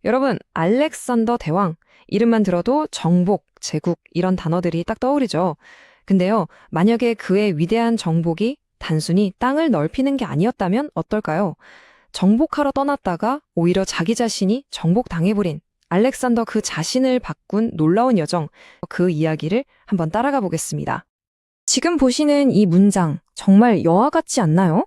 여러분, 알렉산더 대왕. 이름만 들어도 정복, 제국 이런 단어들이 딱 떠오르죠. 근데요, 만약에 그의 위대한 정복이 단순히 땅을 넓히는 게 아니었다면 어떨까요? 정복하러 떠났다가 오히려 자기 자신이 정복당해버린 알렉산더 그 자신을 바꾼 놀라운 여정, 그 이야기를 한번 따라가 보겠습니다. 지금 보시는 이 문장 정말 여화 같지 않나요?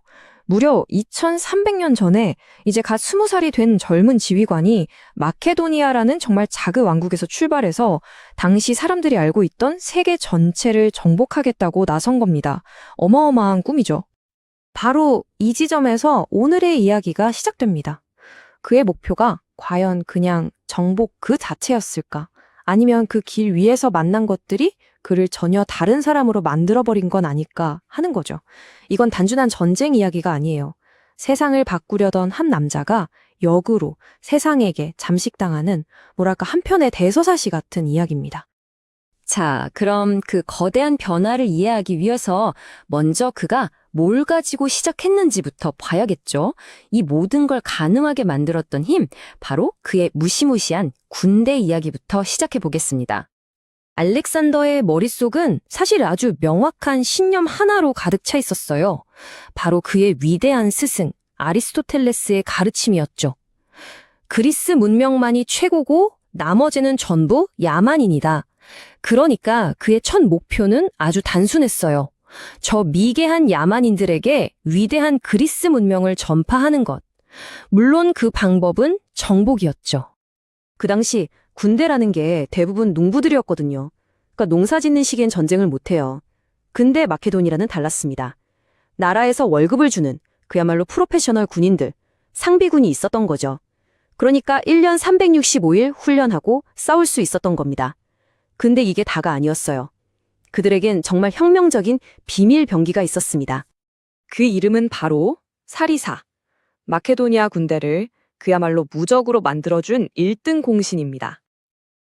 무려 2300년 전에 이제 갓 20살이 된 젊은 지휘관이 마케도니아라는 정말 작은 왕국에서 출발해서 당시 사람들이 알고 있던 세계 전체를 정복하겠다고 나선 겁니다. 어마어마한 꿈이죠. 바로 이 지점에서 오늘의 이야기가 시작됩니다. 그의 목표가 과연 그냥 정복 그 자체였을까? 아니면 그 길 위에서 만난 것들이 그를 전혀 다른 사람으로 만들어버린 건 아닐까 하는 거죠. 이건 단순한 전쟁 이야기가 아니에요. 세상을 바꾸려던 한 남자가 역으로 세상에게 잠식당하는 뭐랄까 한편의 대서사시 같은 이야기입니다. 자, 그럼 그 거대한 변화를 이해하기 위해서 먼저 그가 뭘 가지고 시작했는지부터 봐야겠죠. 이 모든 걸 가능하게 만들었던 힘, 바로 그의 무시무시한 군대 이야기부터 시작해 보겠습니다. 알렉산더의 머릿속은 사실 아주 명확한 신념 하나로 가득 차 있었어요. 바로 그의 위대한 스승, 아리스토텔레스의 가르침이었죠. 그리스 문명만이 최고고 나머지는 전부 야만인이다. 그러니까 그의 첫 목표는 아주 단순했어요. 저 미개한 야만인들에게 위대한 그리스 문명을 전파하는 것. 물론 그 방법은 정복이었죠. 그 당시 군대라는 게 대부분 농부들이었거든요. 그러니까 농사 짓는 시기엔 전쟁을 못해요. 근데 마케도니아는 달랐습니다. 나라에서 월급을 주는 그야말로 프로페셔널 군인들, 상비군이 있었던 거죠. 그러니까 1년 365일 훈련하고 싸울 수 있었던 겁니다. 근데 이게 다가 아니었어요. 그들에겐 정말 혁명적인 비밀 병기가 있었습니다. 그 이름은 바로 사리사. 마케도니아 군대를 그야말로 무적으로 만들어준 1등 공신입니다.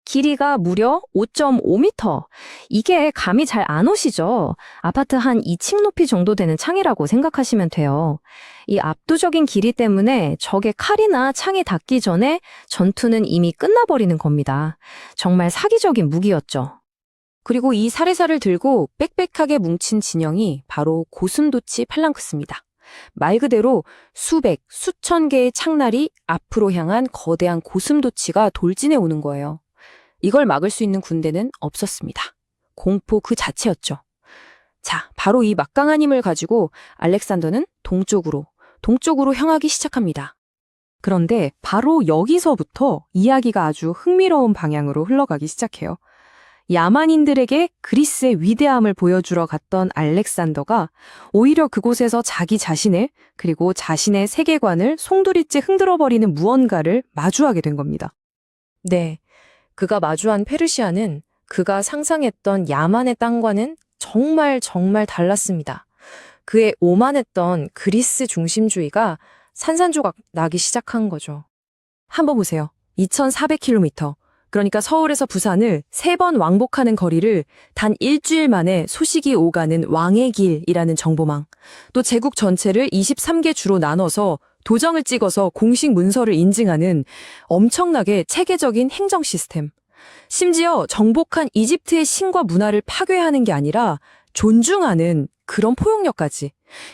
길이가 무려 5.5m. 이게 감이 잘 안 오시죠? 아파트 한 2층 높이 정도 되는 창이라고 생각하시면 돼요. 이 압도적인 길이 때문에 적의 칼이나 창이 닿기 전에 전투는 이미 끝나버리는 겁니다. 정말 사기적인 무기였죠. 그리고 이 사리사를 들고 빽빽하게 뭉친 진영이 바로 고슴도치 팔랑크스입니다. 말 그대로 수백, 수천 개의 창날이 앞으로 향한 거대한 고슴도치가 돌진해 오는 거예요. 이걸 막을 수 있는 군대는 없었습니다. 공포 그 자체였죠. 자, 바로 이 막강한 힘을 가지고 알렉산더는 동쪽으로 향하기 시작합니다. 그런데 바로 여기서부터 이야기가 아주 흥미로운 방향으로 흘러가기 시작해요. 야만인들에게 그리스의 위대함을 보여주러 갔던 알렉산더가 오히려 그곳에서 자기 자신을 그리고 자신의 세계관을 송두리째 흔들어버리는 무언가를 마주하게 된 겁니다. 네, 그가 마주한 페르시아는 그가 상상했던 야만의 땅과는 정말 달랐습니다. 그의 오만했던 그리스 중심주의가 산산조각 나기 시작한 거죠. 한번 보세요. 2400km. 그러니까 서울에서 부산을 3번 왕복하는 거리를 단 일주일 만에 소식이 오가는 왕의 길이라는 정보망, 또 제국 전체를 23개 주로 나눠서 도장을 찍어서 공식 문서를 인증하는 엄청나게 체계적인 행정 시스템, 심지어 정복한 이집트의 신과 문화를 파괴하는 게 아니라 존중하는 그런 포용력까지.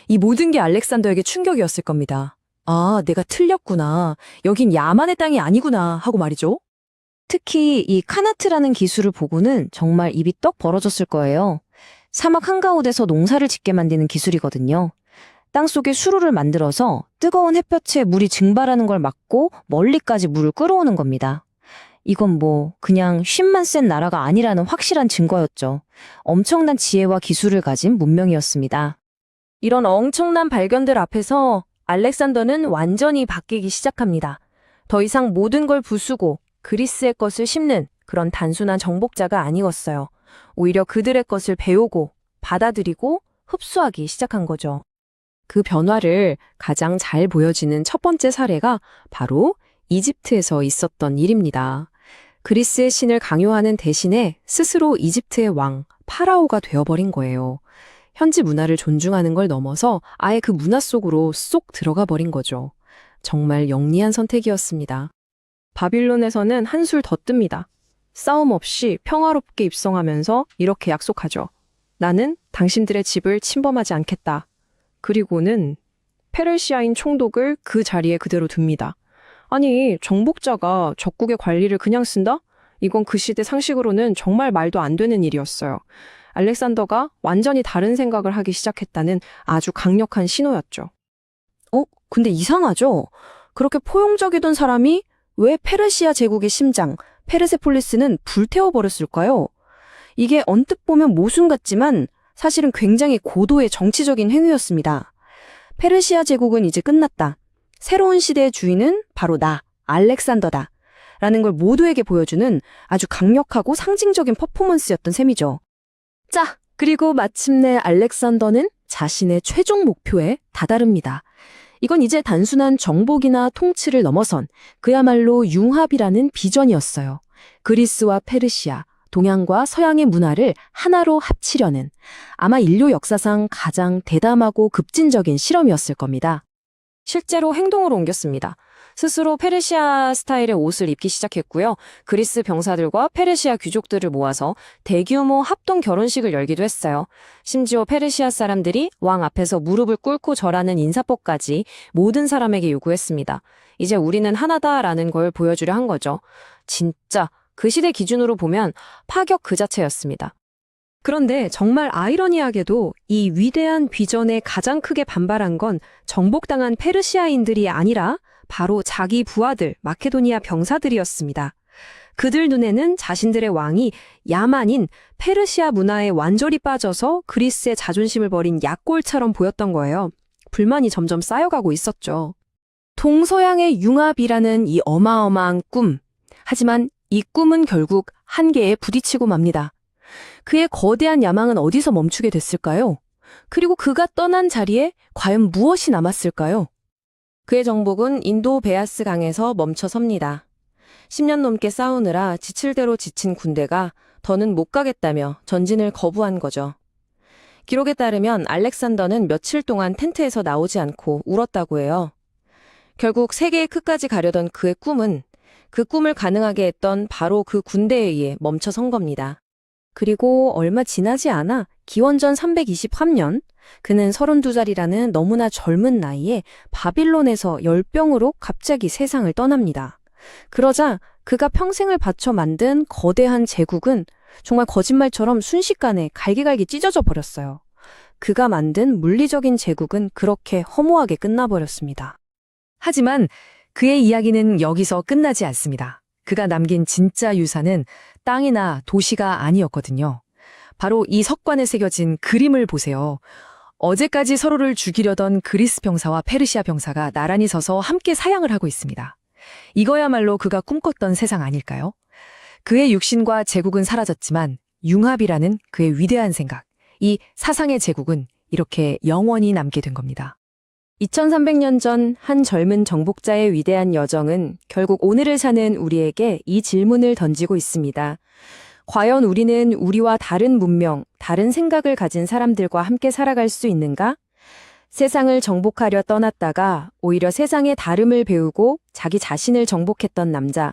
이 모든 게 알렉산더에게 충격이었을 겁니다. 아, 내가 틀렸구나. 여긴 야만의 땅이 아니구나 하고 말이죠. 특히 이 카나트라는 기술을 보고는 정말 입이 떡 벌어졌을 거예요. 사막 한가운데서 농사를 짓게 만드는 기술이거든요. 땅속에 수로를 만들어서 뜨거운 햇볕에 물이 증발하는 걸 막고 멀리까지 물을 끌어오는 겁니다. 이건 그냥 쉼만 센 나라가 아니라는 확실한 증거였죠. 엄청난 지혜와 기술을 가진 문명이었습니다. 이런 엄청난 발견들 앞에서 알렉산더는 완전히 바뀌기 시작합니다. 더 이상 모든 걸 부수고 그리스의 것을 심는 그런 단순한 정복자가 아니었어요. 오히려 그들의 것을 배우고 받아들이고 흡수하기 시작한 거죠. 그 변화를 가장 잘 보여지는 첫 번째 사례가 바로 이집트에서 있었던 일입니다. 그리스의 신을 강요하는 대신에 스스로 이집트의 왕, 파라오가 되어버린 거예요. 현지 문화를 존중하는 걸 넘어서 아예 그 문화 속으로 쏙 들어가 버린 거죠. 정말 영리한 선택이었습니다. 바빌론에서는 한술 더 뜹니다. 싸움 없이 평화롭게 입성하면서 이렇게 약속하죠. 나는 당신들의 집을 침범하지 않겠다. 그리고는 페르시아인 총독을 그 자리에 그대로 둡니다. 아니, 정복자가 적국의 관리를 그냥 쓴다? 이건 그 시대 상식으로는 정말 말도 안 되는 일이었어요. 알렉산더가 완전히 다른 생각을 하기 시작했다는 아주 강력한 신호였죠. 근데 이상하죠? 그렇게 포용적이던 사람이 왜 페르시아 제국의 심장, 페르세폴리스는 불태워버렸을까요? 이게 언뜻 보면 모순 같지만 사실은 굉장히 고도의 정치적인 행위였습니다. 페르시아 제국은 이제 끝났다. 새로운 시대의 주인은 바로 나, 알렉산더다. 라는 걸 모두에게 보여주는 아주 강력하고 상징적인 퍼포먼스였던 셈이죠. 자, 그리고 마침내 알렉산더는 자신의 최종 목표에 다다릅니다. 이건 이제 단순한 정복이나 통치를 넘어선 그야말로 융합이라는 비전이었어요. 그리스와 페르시아, 동양과 서양의 문화를 하나로 합치려는 아마 인류 역사상 가장 대담하고 급진적인 실험이었을 겁니다. 실제로 행동으로 옮겼습니다. 스스로 페르시아 스타일의 옷을 입기 시작했고요. 그리스 병사들과 페르시아 귀족들을 모아서 대규모 합동 결혼식을 열기도 했어요. 심지어 페르시아 사람들이 왕 앞에서 무릎을 꿇고 절하는 인사법까지 모든 사람에게 요구했습니다. 이제 우리는 하나다라는 걸 보여주려 한 거죠. 진짜 그 시대 기준으로 보면 파격 그 자체였습니다. 그런데 정말 아이러니하게도 이 위대한 비전에 가장 크게 반발한 건 정복당한 페르시아인들이 아니라 바로 자기 부하들, 마케도니아 병사들이었습니다. 그들 눈에는 자신들의 왕이 야만인 페르시아 문화에 완전히 빠져서 그리스의 자존심을 버린 약골처럼 보였던 거예요. 불만이 점점 쌓여가고 있었죠. 동서양의 융합이라는 이 어마어마한 꿈. 하지만 이 꿈은 결국 한계에 부딪히고 맙니다. 그의 거대한 야망은 어디서 멈추게 됐을까요? 그리고 그가 떠난 자리에 과연 무엇이 남았을까요? 그의 정복은 인도 베아스 강에서 멈춰 섭니다. 10년 넘게 싸우느라 지칠 대로 지친 군대가 더는 못 가겠다며 전진을 거부한 거죠. 기록에 따르면 알렉산더는 며칠 동안 텐트에서 나오지 않고 울었다고 해요. 결국 세계의 끝까지 가려던 그의 꿈은 그 꿈을 가능하게 했던 바로 그 군대에 의해 멈춰 선 겁니다. 그리고 얼마 지나지 않아 기원전 323년 그는 32살이라는 너무나 젊은 나이에 바빌론에서 열병으로 갑자기 세상을 떠납니다. 그러자 그가 평생을 바쳐 만든 거대한 제국은 정말 거짓말처럼 순식간에 갈기갈기 찢어져 버렸어요. 그가 만든 물리적인 제국은 그렇게 허무하게 끝나버렸습니다. 하지만 그의 이야기는 여기서 끝나지 않습니다. 그가 남긴 진짜 유산은 땅이나 도시가 아니었거든요. 바로 이 석관에 새겨진 그림을 보세요. 어제까지 서로를 죽이려던 그리스 병사와 페르시아 병사가 나란히 서서 함께 사양을 하고 있습니다. 이거야말로 그가 꿈꿨던 세상 아닐까요? 그의 육신과 제국은 사라졌지만 융합이라는 그의 위대한 생각, 이 사상의 제국은 이렇게 영원히 남게 된 겁니다. 2300년 전 한 젊은 정복자의 위대한 여정은 결국 오늘을 사는 우리에게 이 질문을 던지고 있습니다. 과연 우리는 우리와 다른 문명, 다른 생각을 가진 사람들과 함께 살아갈 수 있는가? 세상을 정복하려 떠났다가 오히려 세상의 다름을 배우고 자기 자신을 정복했던 남자.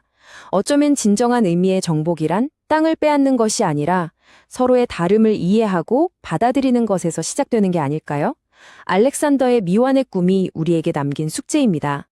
어쩌면 진정한 의미의 정복이란 땅을 빼앗는 것이 아니라 서로의 다름을 이해하고 받아들이는 것에서 시작되는 게 아닐까요? 알렉산더의 미완의 꿈이 우리에게 남긴 숙제입니다.